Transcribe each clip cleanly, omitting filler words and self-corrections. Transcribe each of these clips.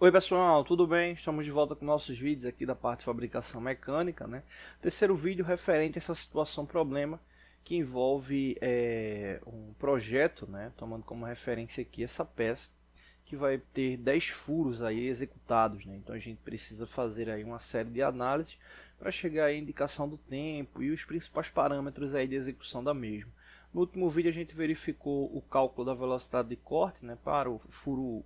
Oi pessoal, tudo bem? Estamos de volta com nossos vídeos aqui da parte de fabricação mecânica, né? Terceiro vídeo referente a essa situação problema que envolve um projeto, né? Tomando como referência aqui essa peça que vai ter 10 furos aí executados, né? Então a gente precisa fazer aí uma série de análises para chegar à indicação do tempo e os principais parâmetros aí de execução da mesma. No último vídeo a gente verificou o cálculo da velocidade de corte, né? Para o furo,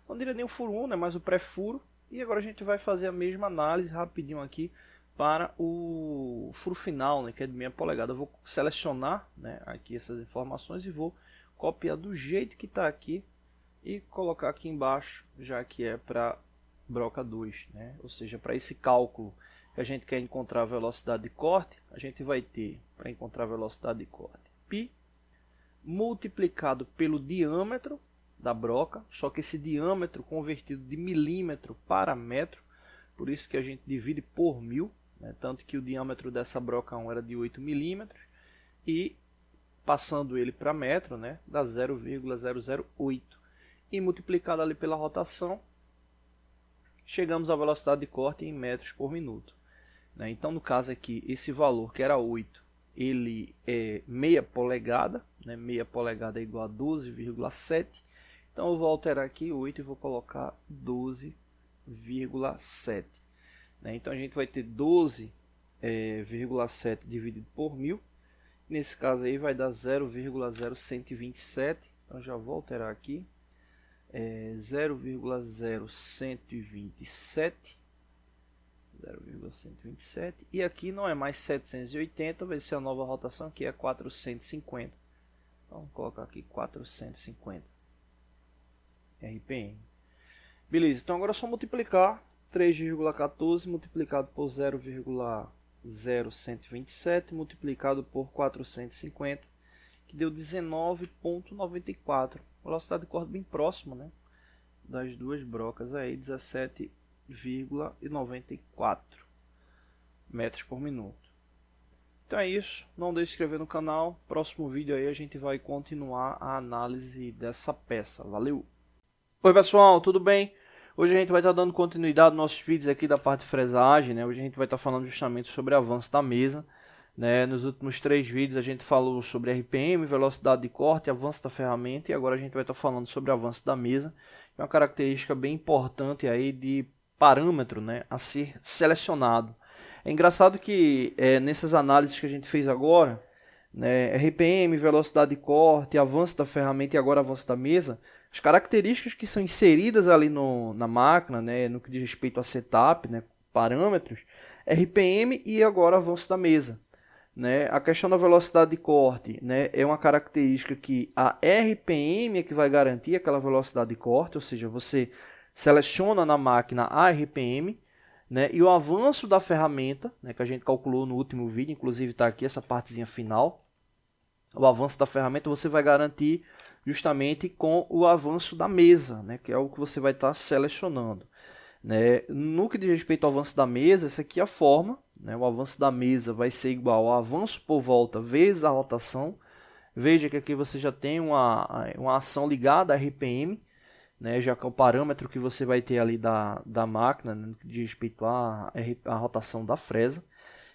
não diria nem o furo 1, né, mas o pré-furo. E agora a gente vai fazer a mesma análise rapidinho aqui para o furo final, né, que é de meia polegada. Eu vou selecionar, né, aqui essas informações e vou copiar do jeito que está aqui e colocar aqui embaixo, já que é para broca 2, né? Ou seja, para esse cálculo que a gente quer encontrar a velocidade de corte, a gente vai ter, para encontrar a velocidade de corte, π multiplicado pelo diâmetro da broca, só que esse diâmetro convertido de milímetro para metro, por isso que a gente divide por 1000, né? Tanto que o diâmetro dessa broca 1 era de 8 milímetros e passando ele para metro, né, dá 0,008 e multiplicado ali pela rotação, chegamos à velocidade de corte em metros por minuto, né? Então no caso aqui, esse valor que era 8, ele é meia polegada, né? Meia polegada é igual a 12,7. Então eu vou alterar aqui 8 e vou colocar 12,7. Né? Então a gente vai ter 12,7 dividido por 1000. Nesse caso aí vai dar 0,0127. Então já vou alterar aqui. 0,0127. 0,127. E aqui não é mais 780, vai ser a nova rotação, que é 450. Então vou colocar aqui 450. RPM. Beleza, então agora é só multiplicar 3,14 multiplicado por 0,0127 multiplicado por 450, que deu 19,94. Velocidade de corte bem próxima, né, das duas brocas aí, 17,94 metros por minuto. Então é isso, não deixe de se inscrever no canal. Próximo vídeo aí a gente vai continuar a análise dessa peça. Valeu! Oi pessoal, tudo bem? Hoje a gente vai estar dando continuidade nos nossos vídeos aqui da parte de fresagem, né? Hoje a gente vai estar falando justamente sobre o avanço da mesa, né? Nos últimos 3 vídeos a gente falou sobre RPM, velocidade de corte, avanço da ferramenta, e agora a gente vai estar falando sobre o avanço da mesa, que é uma característica bem importante aí de parâmetro, né, a ser selecionado. É engraçado que nessas análises que a gente fez agora, né, RPM, velocidade de corte, avanço da ferramenta e agora avanço da mesa, as características que são inseridas ali na máquina, né, no que diz respeito a setup, né, parâmetros, RPM e agora avanço da mesa. Né? A questão da velocidade de corte, né, é uma característica que a RPM é que vai garantir aquela velocidade de corte, ou seja, você seleciona na máquina a RPM, né, e o avanço da ferramenta, né, que a gente calculou no último vídeo, inclusive está aqui essa partezinha final, o avanço da ferramenta você vai garantir justamente com o avanço da mesa, né, que é o que você vai estar selecionando. Né? No que diz respeito ao avanço da mesa, essa aqui é a forma, né? O avanço da mesa vai ser igual ao avanço por volta vezes a rotação. Veja que aqui você já tem uma ação ligada a RPM, né? Já que é o parâmetro que você vai ter ali da máquina, né? No que diz respeito à rotação da fresa.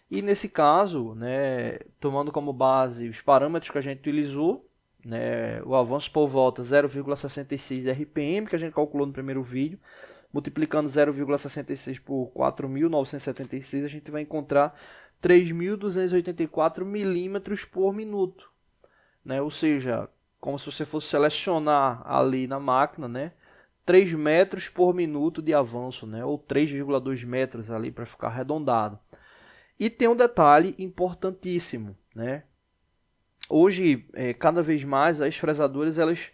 E nesse caso, né, tomando como base os parâmetros que a gente utilizou, né, o avanço por volta 0,66 RPM, que a gente calculou no primeiro vídeo, multiplicando 0,66 por 4.976, a gente vai encontrar 3.284 milímetros por minuto. Né? Ou seja, como se você fosse selecionar ali na máquina, né, 3 metros por minuto de avanço, né, ou 3,2 metros ali para ficar arredondado. E tem um detalhe importantíssimo, né? Hoje, cada vez mais, as fresadoras elas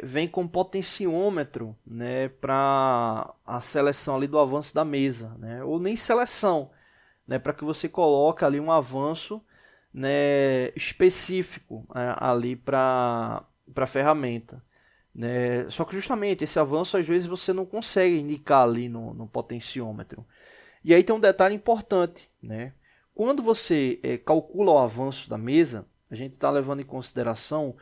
vêm com potenciômetro, né, para a seleção ali do avanço da mesa, né? Ou nem seleção, né, para que você coloque ali um avanço, né, específico ali para a ferramenta. Né? Só que justamente esse avanço às vezes você não consegue indicar ali no potenciômetro. E aí tem um detalhe importante, né? Quando você calcula o avanço da mesa, a gente está levando em consideração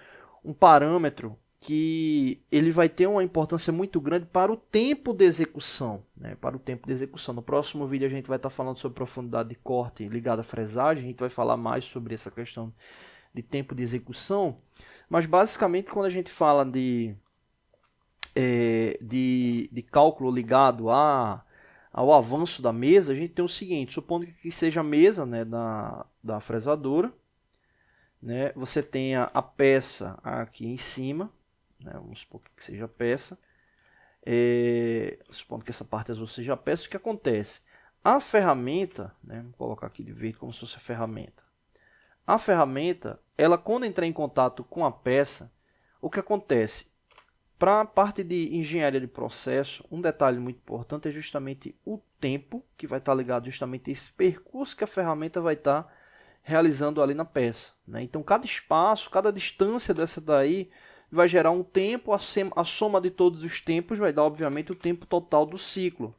um parâmetro que ele vai ter uma importância muito grande para o tempo de execução, né? Para o tempo de execução. No próximo vídeo a gente vai estar falando sobre profundidade de corte ligada à fresagem, a gente vai falar mais sobre essa questão de tempo de execução, mas basicamente quando a gente fala de cálculo ligado ao avanço da mesa, a gente tem o seguinte: supondo que seja a mesa, né, da fresadora, né, você tenha a peça aqui em cima, né, vamos supor que seja a peça, supondo que essa parte azul seja a peça, o que acontece? A ferramenta, né, vou colocar aqui de verde como se fosse a ferramenta. A ferramenta, ela quando entrar em contato com a peça, o que acontece? Para a parte de engenharia de processo, um detalhe muito importante é justamente o tempo, que vai estar ligado justamente a esse percurso que a ferramenta vai estar realizando ali na peça, né? Então, cada espaço, cada distância dessa daí vai gerar um tempo, a soma de todos os tempos vai dar, obviamente, o tempo total do ciclo,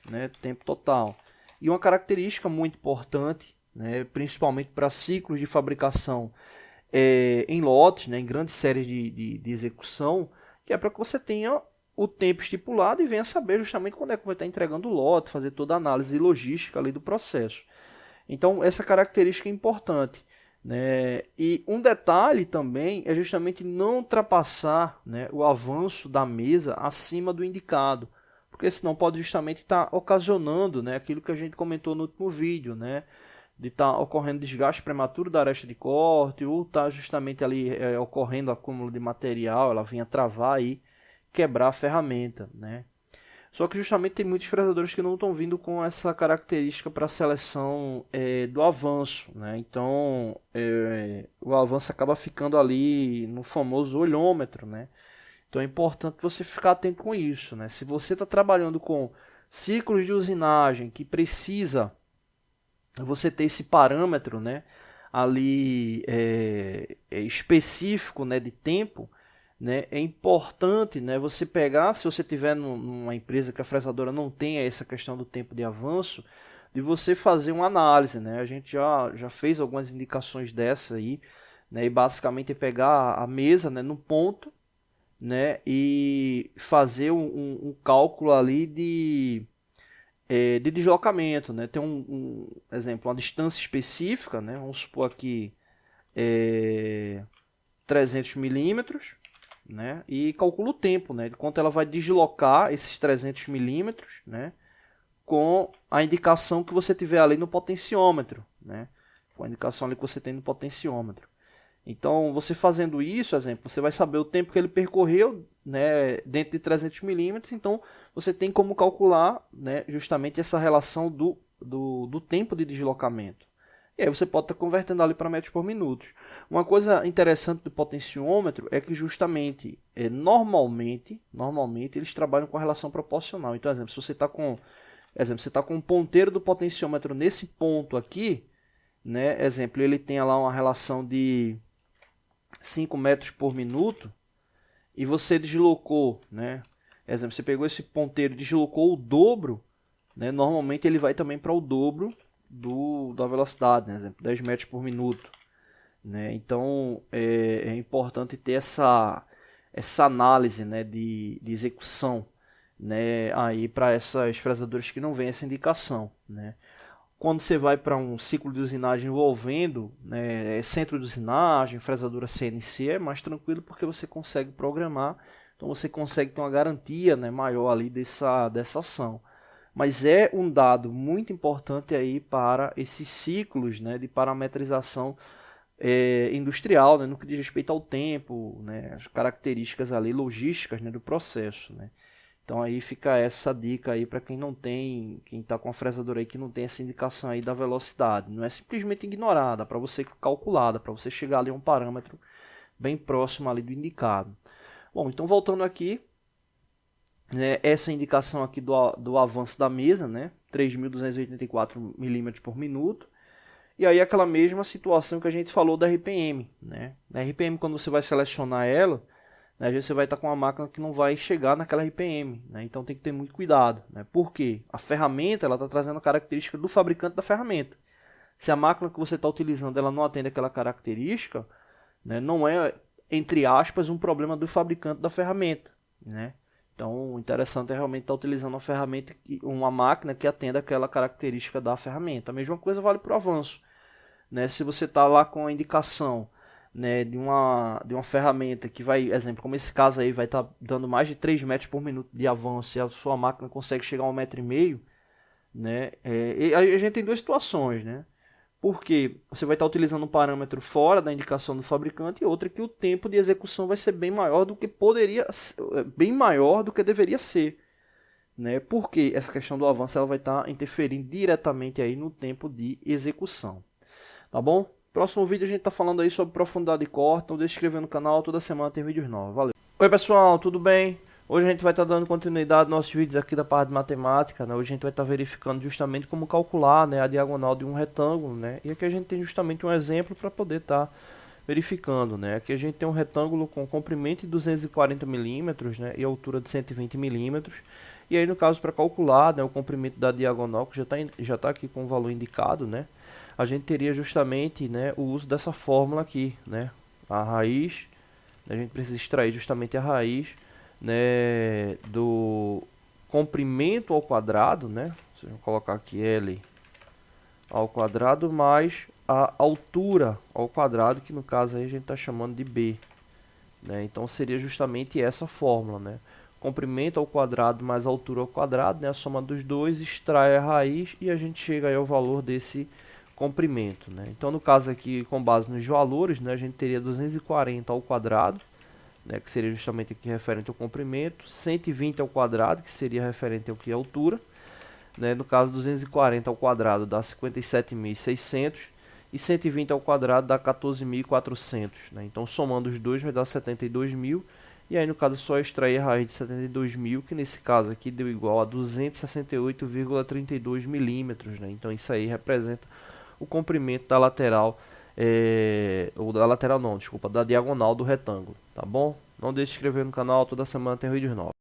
né? Tempo total. E uma característica muito importante, né, principalmente para ciclos de fabricação em lotes, né, em grandes séries de execução, que é para que você tenha o tempo estipulado e venha saber justamente quando é que vai estar entregando o lote, fazer toda a análise logística ali do processo. Então, essa característica é importante, né? E um detalhe também é justamente não ultrapassar, né, o avanço da mesa acima do indicado, porque senão pode justamente estar ocasionando, né, aquilo que a gente comentou no último vídeo, né, de estar ocorrendo desgaste prematuro da aresta de corte, ou estar justamente ali ocorrendo acúmulo de material, ela vinha travar e quebrar a ferramenta, né? Só que justamente tem muitos fresadores que não estão vindo com essa característica para a seleção do avanço, né? Então o avanço acaba ficando ali no famoso olhômetro, né? Então é importante você ficar atento com isso, né? Se você está trabalhando com ciclos de usinagem que precisa você ter esse parâmetro, né, ali específico, né, de tempo, né, é importante, né, você pegar, se você tiver numa empresa que a fresadora não tenha essa questão do tempo de avanço, de você fazer uma análise, né? A gente já fez algumas indicações dessa aí, né, e basicamente é pegar a mesa, né, no ponto, né, e fazer um cálculo ali de deslocamento, né? Tem um exemplo, uma distância específica, né? Vamos supor aqui 300 milímetros, né? E calcula o tempo, né? De quanto ela vai deslocar esses 300 milímetros, né? Com a indicação que você tiver ali no potenciômetro, né? Com a indicação ali que você tem no potenciômetro. Então, você fazendo isso, exemplo, você vai saber o tempo que ele percorreu, né, dentro de 300 milímetros. Então, você tem como calcular, né, justamente essa relação do tempo de deslocamento. E aí você pode estar convertendo ali para metros por minuto. Uma coisa interessante do potenciômetro é que justamente, normalmente eles trabalham com a relação proporcional. Então, exemplo, se você está com um ponteiro do potenciômetro nesse ponto aqui, né, exemplo, ele tem lá uma relação de 5 metros por minuto, e você deslocou, né? Exemplo, você pegou esse ponteiro e deslocou o dobro, né? Normalmente ele vai também para o dobro da velocidade, né? Exemplo, 10 metros por minuto, né? Então é importante ter essa análise, né, de execução, né, aí para essas fresadoras que não vêm essa indicação, né? Quando você vai para um ciclo de usinagem envolvendo, né, centro de usinagem, fresadora CNC, é mais tranquilo porque você consegue programar, então você consegue ter uma garantia, né, maior ali dessa ação. Mas é um dado muito importante aí para esses ciclos, né, de parametrização industrial, né, no que diz respeito ao tempo, né, as características ali logísticas, né, do processo, né. Então aí fica essa dica aí para quem não tem, quem está com a fresadora aí que não tem essa indicação aí da velocidade. Não é simplesmente ignorada, para você calculada, para você chegar ali a um parâmetro bem próximo ali do indicado. Bom, então voltando aqui, né, essa indicação aqui do avanço da mesa, né, 3.284 milímetros por minuto. E aí aquela mesma situação que a gente falou da RPM, né? Na RPM, quando você vai selecionar ela, né, às vezes você vai estar com uma máquina que não vai chegar naquela RPM, né? Então tem que ter muito cuidado, né? Por quê? A ferramenta está trazendo a característica do fabricante da ferramenta. Se a máquina que você está utilizando ela não atende aquela característica, né, não é entre aspas, um problema do fabricante da ferramenta, né? Então, o interessante é realmente estar utilizando uma ferramenta, uma máquina que atenda aquela característica da ferramenta. A mesma coisa vale para o avanço, né? Se você está lá com a indicação, né, de uma ferramenta que vai, exemplo, como esse caso aí, vai estar dando mais de 3 metros por minuto de avanço e a sua máquina consegue chegar a 1,5 m, né? E aí a gente tem duas situações, né? Porque você vai estar utilizando um parâmetro fora da indicação do fabricante e outra que o tempo de execução vai ser bem maior do que bem maior do que deveria ser, né? Porque essa questão do avanço ela vai estar interferindo diretamente aí no tempo de execução, tá bom? Próximo vídeo a gente está falando aí sobre profundidade de corte, então deixa se inscrever no canal, toda semana tem vídeos novos, valeu! Oi pessoal, tudo bem? Hoje a gente vai estar dando continuidade aos nossos vídeos aqui da parte de matemática, né? Hoje a gente vai estar verificando justamente como calcular, né, a diagonal de um retângulo, né? E aqui a gente tem justamente um exemplo para poder estar verificando, né? Aqui a gente tem um retângulo com comprimento de 240 milímetros, né, e altura de 120 milímetros. E aí no caso para calcular, né, o comprimento da diagonal, que já tá aqui com o valor indicado, né? A gente teria justamente, né, o uso dessa fórmula aqui, né? A raiz, a gente precisa extrair justamente a raiz, né, do comprimento ao quadrado, né? Vou colocar aqui L ao quadrado mais a altura ao quadrado, que no caso aí a gente está chamando de B, né? Então seria justamente essa fórmula, né? Comprimento ao quadrado mais altura ao quadrado, né? A soma dos dois extrai a raiz e a gente chega aí ao valor desse comprimento, né? Então no caso aqui, com base nos valores, né, a gente teria 240 ao quadrado, né, que seria justamente aqui referente ao comprimento, 120 ao quadrado, que seria referente ao que é altura, né, no caso 240 ao quadrado dá 57.600 e 120 ao quadrado dá 14.400, né? Então somando os dois vai dar 72.000 e aí no caso só extrair a raiz de 72.000, que nesse caso aqui deu igual a 268,32 milímetros, né? Então isso aí representa o comprimento da lateral, ou da lateral não, desculpa, da diagonal do retângulo, tá bom? Não deixe de se inscrever no canal, toda semana tem vídeos novos.